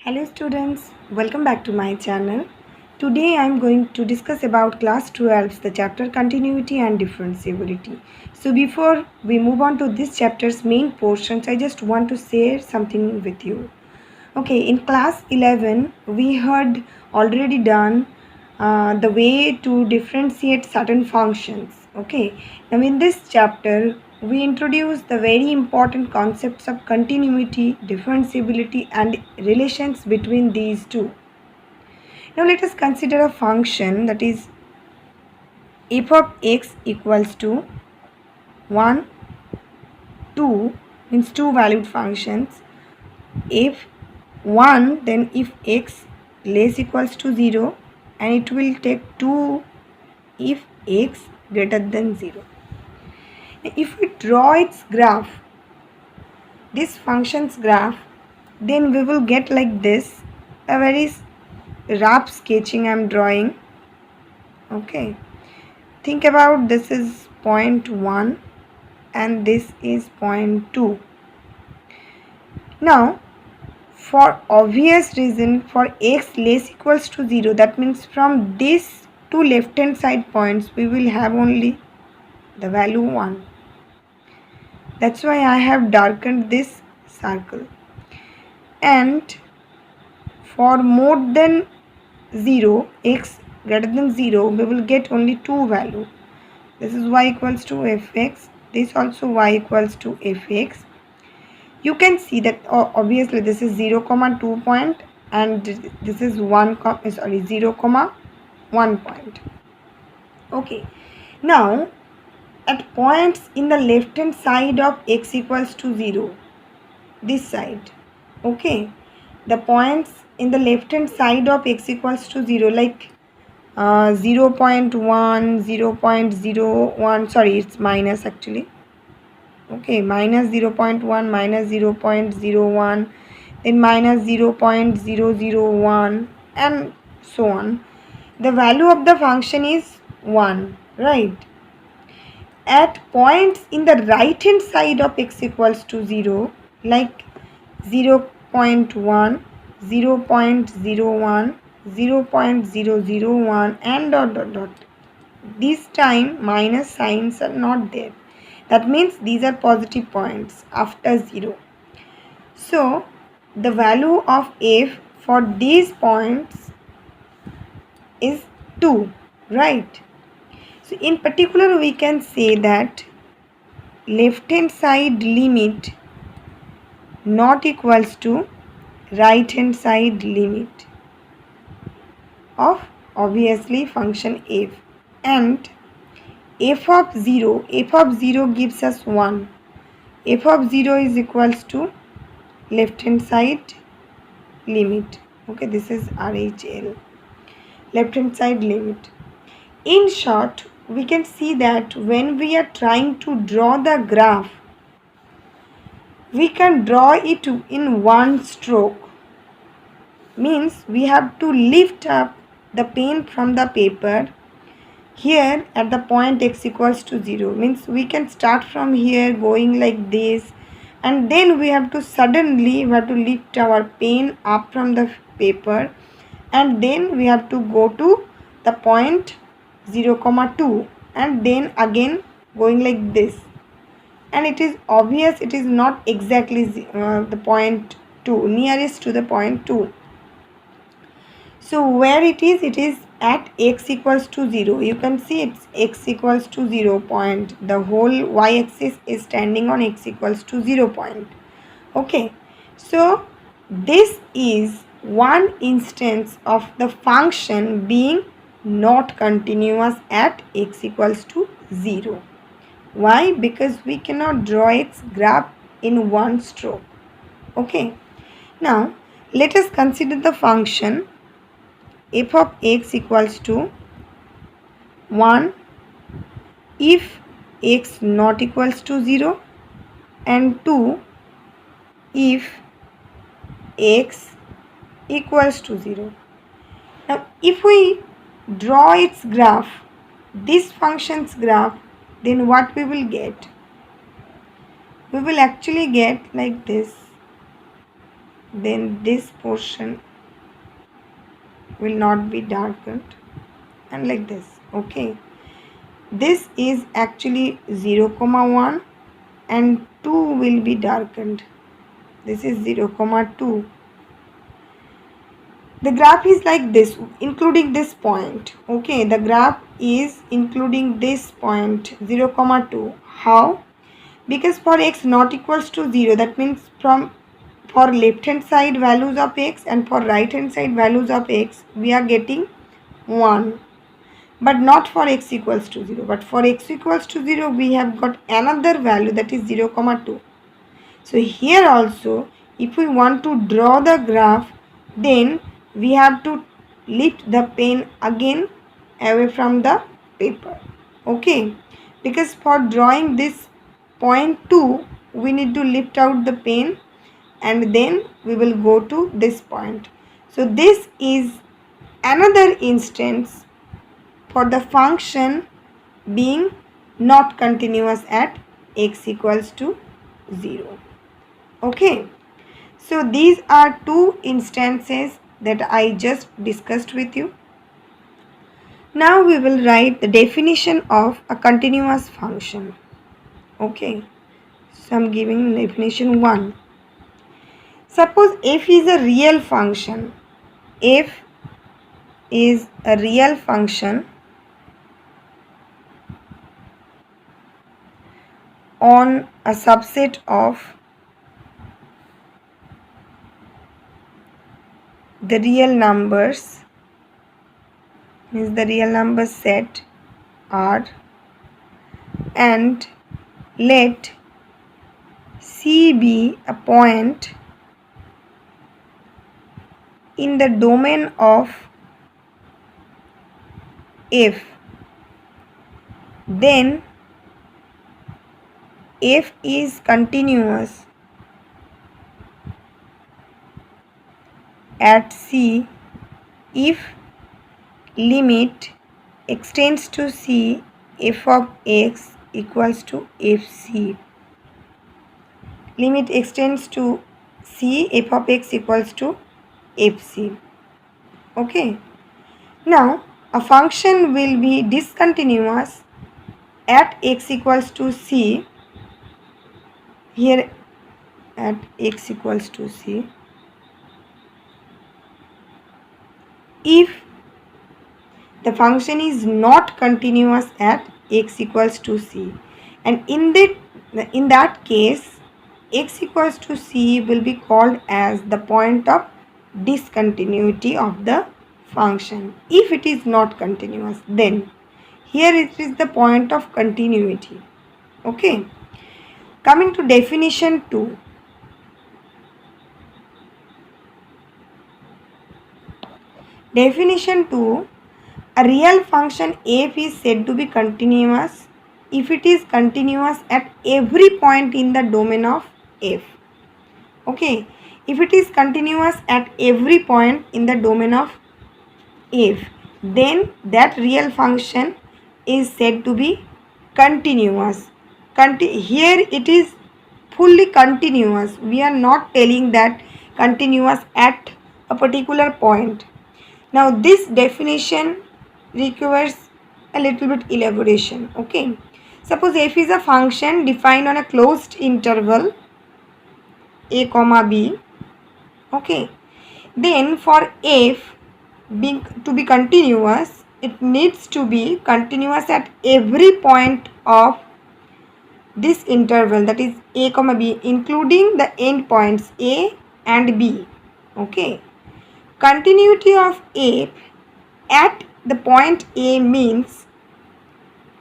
Hello students, welcome back to my channel. Today I am going to discuss about class 12, the chapter continuity and differentiability. So before we move on to this chapter's main portions, I just want to share something with you. Okay, in class 11 we had already done the way to differentiate certain functions. Okay, now in this chapter we introduce the very important concepts of continuity, differentiability and relations between these two. Now let us consider a function that is f of x equals to 1, 2 means two valued functions. If 1, then if x less equals to 0, and it will take 2 if x greater than 0. If we draw its graph, this function's graph, then we will get like this, a very rough sketching I am drawing. Okay, think about this is point 1 and this is point 2. Now for obvious reason, for x less equals to 0, that means from these two left hand side points we will have only the value 1. That's why I have darkened this circle. And for more than 0, x greater than 0, we will get only two value. This is y equals to fx, this also y equals to fx. You can see that obviously this is 0 comma 2 point and this is 0 comma 1 point. Okay, now at points in the left hand side of x equals to 0, this side, okay, the points in the left hand side of x equals to 0 like 0 0.1, 0 0.01, sorry, it's minus actually. Okay, minus 0.1, minus 0.01, then minus 0.001 and so on. The value of the function is 1, right? At points in the right hand side of x equals to 0 like 0 0.1, 0 0.01, 0 0.001 and dot dot dot. This time minus signs are not there. That means these are positive points after 0. So the value of f for these points is 2, right? So in particular we can say that left hand side limit not equals to right hand side limit of obviously function f, and f of 0 gives us 1. F of 0 is equals to left hand side limit. Okay, this is RHL, left hand side limit. In short, we can see that when we are trying to draw the graph, we can draw it in one stroke. Means we have to lift up the pen from the paper here at the point x equals to 0. Means we can start from here going like this, and then we have to lift our pen up from the paper, and then we have to go to the point 0 comma 2 and then again going like this, and it is obvious it is not exactly the point 2, nearest to the point 2. So where it is at x equals to 0. You can see it's x equals to 0 point. The whole y-axis is standing on x equals to 0 point. Okay. So this is one instance of the function being not continuous at x equals to 0. Why? Because we cannot draw its graph in one stroke. Okay. Now let us consider the function f of x equals to 1 if x not equals to 0, and 2 if x equals to 0. Now if we draw its graph, this function's graph, then what we will get? We will actually get like this. then this portion will not be darkened, and like this. Okay, this is actually 0 comma 1 and 2 will be darkened. This is 0 comma 2. The graph is like this, including this point. Okay, the graph is including this point 0 comma 2. How? Because for x not equals to 0, that means for left hand side values of x and for right hand side values of x, we are getting 1, but not for x equals to 0. But for x equals to 0, we have got another value, that is 0 comma 2. So here also, if we want to draw the graph, then we have to lift the pen again away from the paper. Okay, because for drawing this point 2, we need to lift out the pen and then we will go to this point. So this is another instance for the function being not continuous at x equals to 0. Okay, so these are two instances that I just discussed with you. Now we will write the definition of a continuous function. Okay, so I'm giving definition 1. Suppose f is a real function. F is a real function on a subset of the real numbers, means the real number set R, and let C be a point in the domain of f, then f is continuous at C if limit extends to C f of x equals to fc. Limit extends to C f of x equals to fc. Okay, now a function will be discontinuous at x equals to C, here at x equals to C, if the function is not continuous at x equals to C, and in that case x equals to C will be called as the point of discontinuity of the function. If it is not continuous, then here it is the point of continuity. Okay, coming to definition 2. Definition 2, a real function f is said to be continuous if it is continuous at every point in the domain of f. Okay, if it is continuous at every point in the domain of f, then that real function is said to be continuous. Here it is fully continuous. We are not telling that continuous at a particular point. Now this definition requires a little bit elaboration. Okay, suppose f is a function defined on a closed interval a comma b. Okay, then for f to be continuous, it needs to be continuous at every point of this interval, that is a comma b, including the endpoints a and b. Okay, continuity of f at the point a means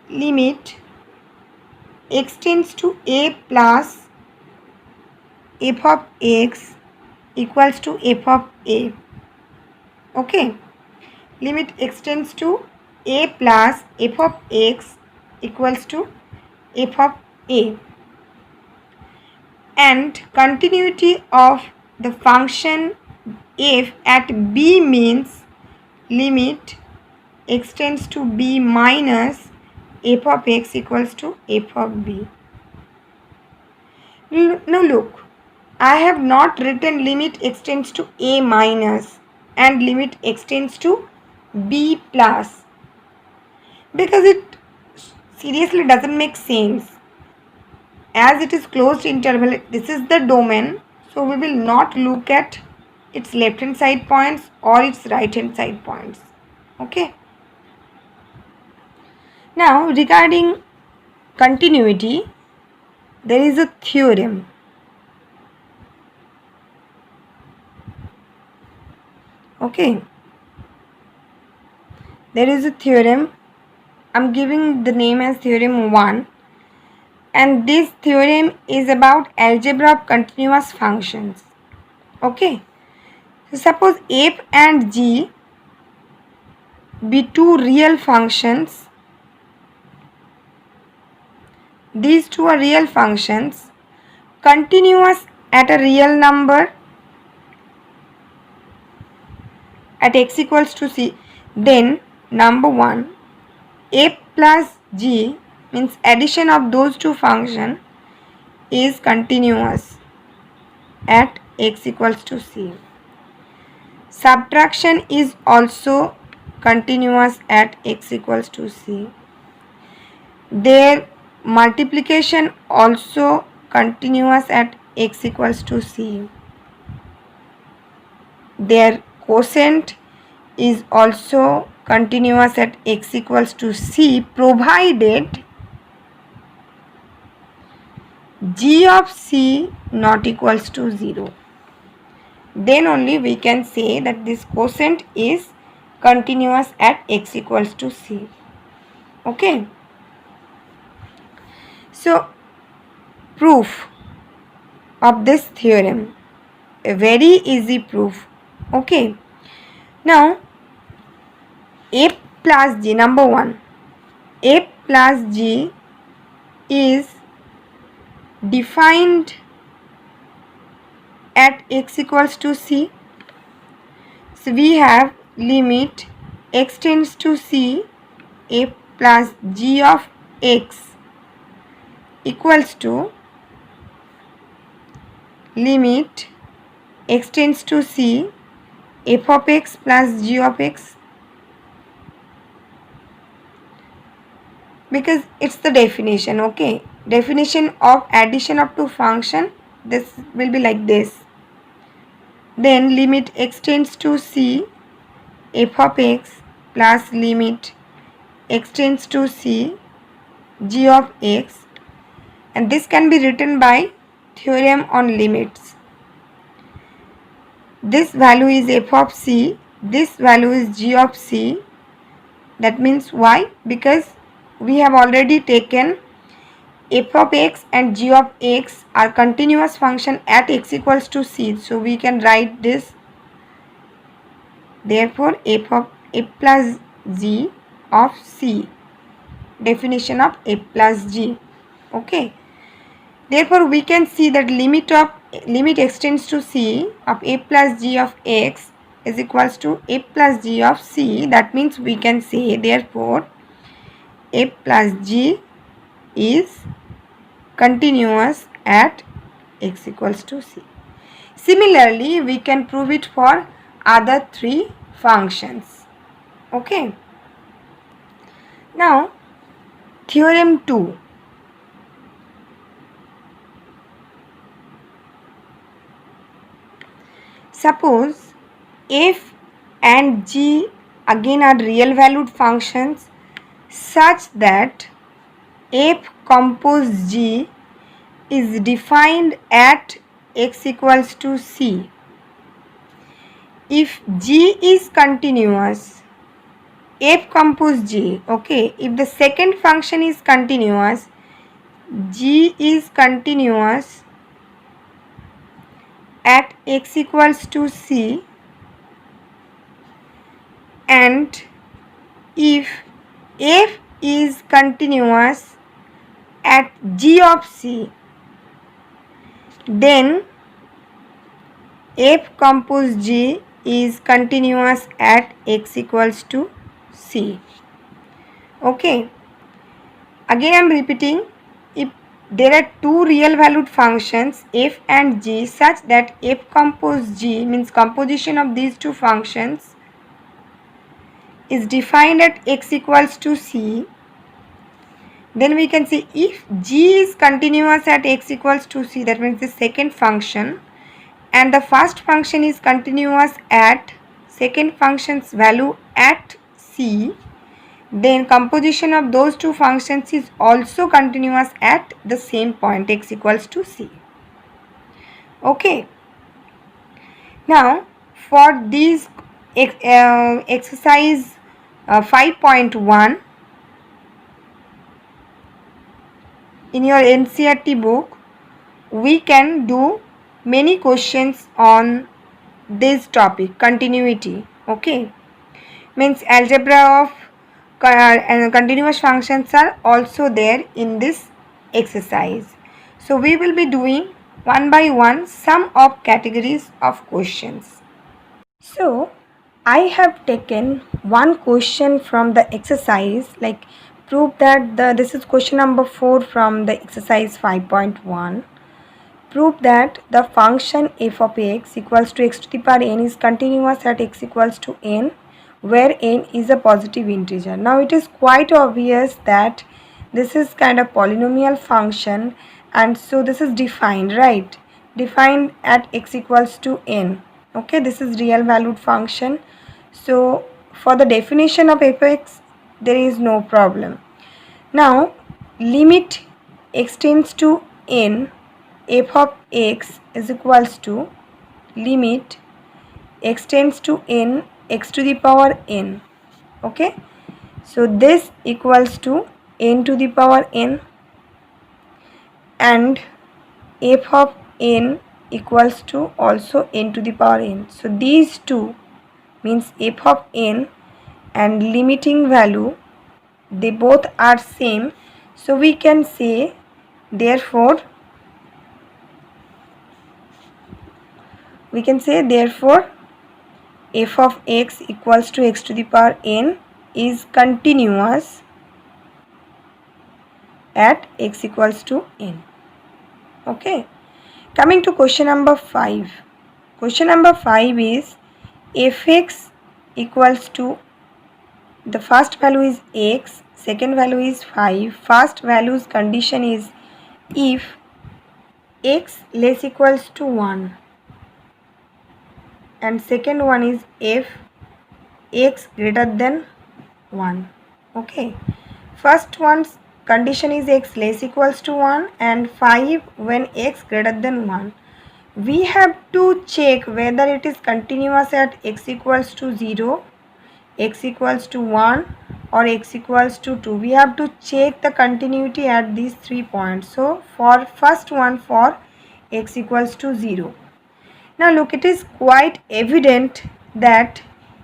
limit extends to a plus f of x equals to f of a. Okay, limit extends to a plus f of x equals to f of a, and continuity of the function f at b means limit extends to b minus f of x equals to f of b. Now look, I have not written limit extends to a minus and limit extends to b plus because it seriously doesn't make sense. As it is closed interval, this is the domain, so we will not look at its left hand side points or its right hand side points. Okay. Now regarding continuity, there is a theorem. Okay. There is a theorem. I'm giving the name as theorem 1, and this theorem is about algebra of continuous functions. Okay. So suppose f and g be two real functions. These two are real functions continuous at a real number at x equals to c. Then number 1, f plus g means addition of those two functions is continuous at x equals to c. Subtraction is also continuous at x equals to c. Their multiplication also continuous at x equals to c. Their quotient is also continuous at x equals to c, provided g of c not equals to 0. Then only we can say that this quotient is continuous at x equals to c. Okay. So proof of this theorem, a very easy proof. Okay. Now f plus g, number 1, f plus g is defined at x equals to c. So we have limit x tends to c, f plus g of x equals to limit x tends to c, f of x plus g of x, because it's the definition. Okay, definition of addition of two function, this will be like this. Then limit x tends to c, f of x plus limit x tends to c, g of x, and this can be written by theorem on limits. This value is f of c, this value is g of c. That means why? Because we have already taken f of x and g of x are continuous function at x equals to c. So we can write this. Therefore f of f plus g of c. Definition of f plus g. Okay. Therefore we can see that limit x tends to c of f plus g of x is equals to f plus g of c. That means we can say therefore f plus g is continuous at x equals to c. Similarly, we can prove it for other three functions. Okay. Now, theorem 2. Suppose f and g again are real valued functions such that f compose g is defined at x equals to c. If g is continuous, f compose g, okay, if the second function is continuous, g is continuous at x equals to c, and if f is continuous at g of c, then f compose g is continuous at x equals to c. Okay, again I am repeating, if there are two real valued functions f and g such that f compose g, means composition of these two functions, is defined at x equals to c, then we can see if g is continuous at x equals to c, that means the second function, and the first function is continuous at second function's value at c, then composition of those two functions is also continuous at the same point x equals to c. Okay. Now for this exercise 5.1 in your NCERT book, we can do many questions on this topic, continuity. Okay, means algebra of and continuous functions are also there in this exercise. So we will be doing one by one some of categories of questions. So I have taken one question from the exercise, like prove that this is question number 4 from the exercise 5.1. Prove that the function f of x equals to x to the power n is continuous at x equals to n, where n is a positive integer. Now it is quite obvious that this is kind of polynomial function, and so this is defined, right? Defined at x equals to n. Okay, this is real valued function. So for the definition of f(x), there is no problem. Now limit x tends to n, f of x is equals to limit x tends to n, x to the power n. Okay, so this equals to n to the power n, and f of n equals to also n to the power n. So these two means f of n and limiting value, they both are same. So we can say therefore f of x equals to x to the power n is continuous at x equals to n. Okay, coming to question number 5. Question number 5 is fx equals to, the first value is x, second value is 5. First value's condition is if x less equals to 1, and second one is if x greater than 1. Okay, first one's condition is x less equals to 1 and 5 when x greater than 1. We have to check whether it is continuous at x equals to 0, x equals to 1 or x equals to 2. We have to check the continuity at these 3 points. So for first one, for x equals to 0. Now look, it is quite evident that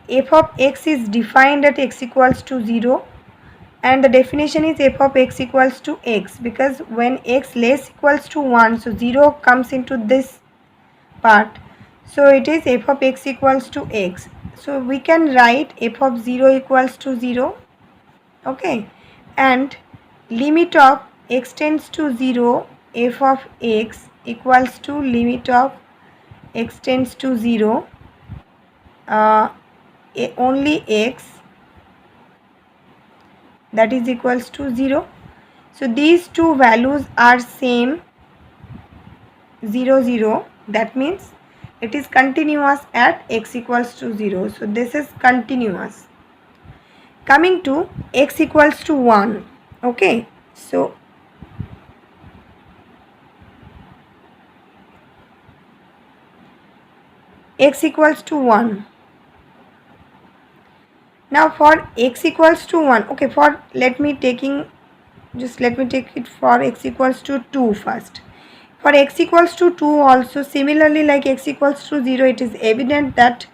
f of x is defined at x equals to 0, and the definition is f of x equals to x, because when x less equals to 1, so 0 comes into this part, so it is f of x equals to x. So we can write f of 0 equals to 0. Okay, and limit of x tends to 0, f of x equals to limit of x tends to 0 only x, that is equals to 0. So these two values are same, 0 0, that means it is continuous at x equals to 0. So this is continuous. Coming to x equals to 1. Okay, so x equals to 1. Now for x equals to 1, okay, for let me take it for x equals to 2 first. For x equals to 2 also, similarly like x equals to 0, it is evident that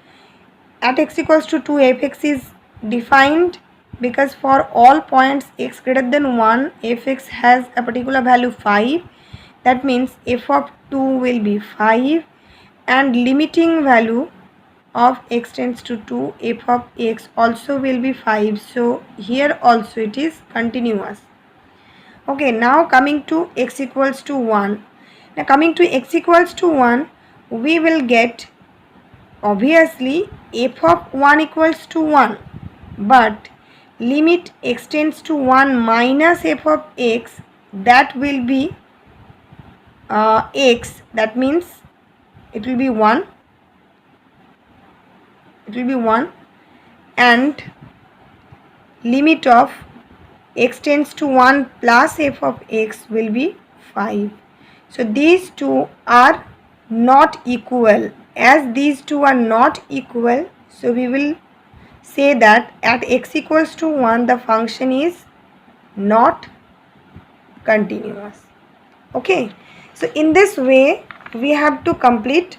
at x equals to 2 fx is defined, because for all points x greater than 1, fx has a particular value 5. That means f of 2 will be 5, and limiting value of x tends to 2, f of x also will be 5. So here also it is continuous. Okay, now coming to x equals to 1. Now coming to x equals to 1, we will get obviously f of 1 equals to 1, but limit x tends to 1 minus f of x, that will be x, that means it will be 1, and limit of x tends to 1 plus f of x will be 5. So these two are not equal. As these two are not equal, so we will say that at x equals to 1 the function is not continuous. Okay, so in this way we have to complete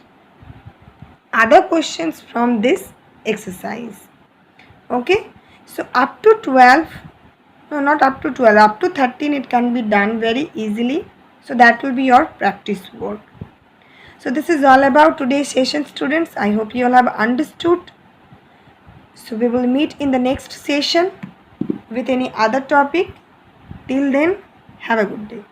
other questions from this exercise. Okay, so up to 12, no, not up to 12, up to 13 it can be done very easily. So that will be your practice work. So this is all about today's session, students. I hope you all have understood. So we will meet in the next session with any other topic. Till then, have a good day.